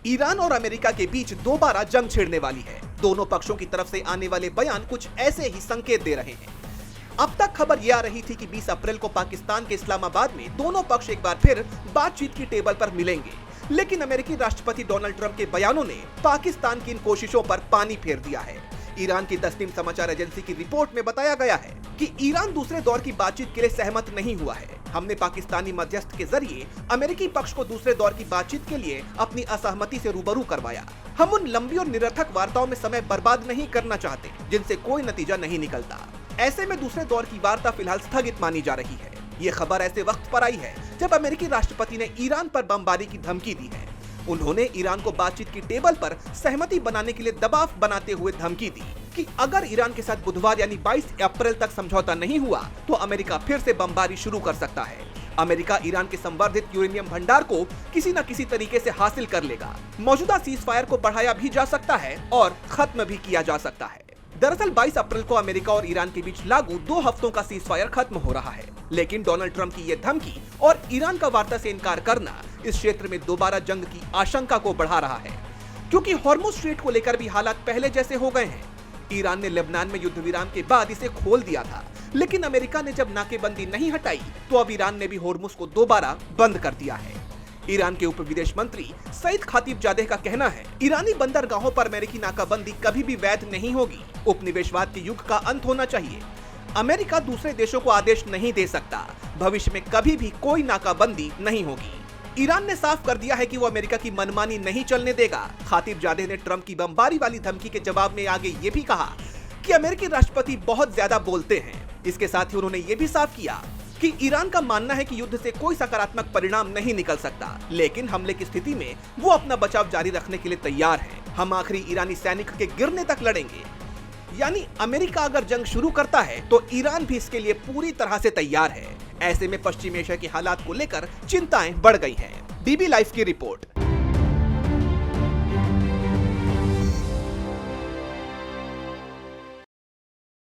Iran और America के बीच दोबारा जंग छिड़ने वाली है। दोनों पक्षों की तरफ से आने वाले बयान कुछ ऐसे ही संकेत दे रहे हैं। अब तक खबर यह आ रही थी कि 20 अप्रैल को पाकिस्तान के इस्लामाबाद में दोनों पक्ष एक बार फिर बातचीत की टेबल पर मिलेंगे, लेकिन अमेरिकी राष्ट्रपति डोनाल्ड ट्रंप के बयानों ने पाकिस्तान की इन कोशिशों पर पानी फेर दिया है। ईरान की तस्नीम समाचार एजेंसी की रिपोर्ट में बताया गया है कि ईरान दूसरे दौर की बातचीत के लिए सहमत नहीं हुआ है। हमने पाकिस्तानी मध्यस्थ के जरिए अमेरिकी पक्ष को दूसरे दौर की बातचीत के लिए अपनी असहमति से रूबरू करवाया। हम उन लंबी और निरर्थक वार्ताओं में समय बर्बाद नहीं करना चाहते जिनसे कोई नतीजा नहीं निकलता। ऐसे में दूसरे दौर की वार्ता फिलहाल स्थगित मानी जा रही है। ये खबर ऐसे वक्त पर आई है जब अमेरिकी राष्ट्रपति ने ईरान पर बमबारी की धमकी दी है। उन्होंने ईरान को बातचीत की टेबल पर सहमति बनाने के लिए दबाव बनाते हुए धमकी दी कि अगर ईरान के साथ बुधवार यानी 22 अप्रैल तक समझौता नहीं हुआ तो अमेरिका फिर से बमबारी शुरू कर सकता है। अमेरिका ईरान के संवर्धित यूरेनियम भंडार को किसी न किसी तरीके से हासिल कर लेगा। मौजूदा सीज फायर को बढ़ाया भी जा सकता है और खत्म भी किया जा सकता है। दरअसल 22 अप्रैल को अमेरिका और ईरान के बीच लागू 2 हफ्तों का सीज फायर खत्म हो रहा है, लेकिन डोनाल्ड ट्रंप की ये धमकी और ईरान का वार्ता से इनकार करना इस क्षेत्र में दोबारा जंग की आशंका को बढ़ा रहा है, क्योंकि हॉर्मुज स्ट्रेट को लेकर भी हालात पहले जैसे हो गए हैं। ईरान ने लेबनान में युद्ध विराम के बाद इसे खोल दिया था, लेकिन अमेरिका ने जब नाकेबंदी नहीं हटाई तो अब ईरान ने भी हॉर्मुज को दोबारा बंद कर दिया है। ईरान के उप विदेश मंत्री सईद खातिबजादेह का कहना है, ईरानी बंदरगाहों पर अमेरिकी नाकाबंदी कभी भी वैध नहीं होगी। उपनिवेशवाद के युग का अंत होना चाहिए। अमेरिका दूसरे देशों को आदेश नहीं दे सकता। भविष्य में कभी भी कोई नाकाबंदी नहीं होगी। ईरान ने साफ कर दिया है कि वो अमेरिका की मनमानी नहीं चलने देगा। खातिबजादेह ने ट्रंप की बमबारी वाली धमकी के जवाब में आगे ये भी कहा कि अमेरिकी राष्ट्रपति बहुत ज्यादा बोलते हैं। इसके साथ ही उन्होंने ये भी साफ किया कि ईरान का मानना है कि युद्ध से कोई सकारात्मक परिणाम नहीं निकल सकता, लेकिन हमले की स्थिति में वो अपना बचाव जारी रखने के लिए तैयार है। हम आखिरी ईरानी सैनिक के गिरने तक लड़ेंगे। यानी अमेरिका अगर जंग शुरू करता है तो ईरान भी इसके लिए पूरी तरह से तैयार है। ऐसे में पश्चिम एशिया के हालात को लेकर चिंताएं बढ़ गई हैं। डीबी लाइव की रिपोर्ट।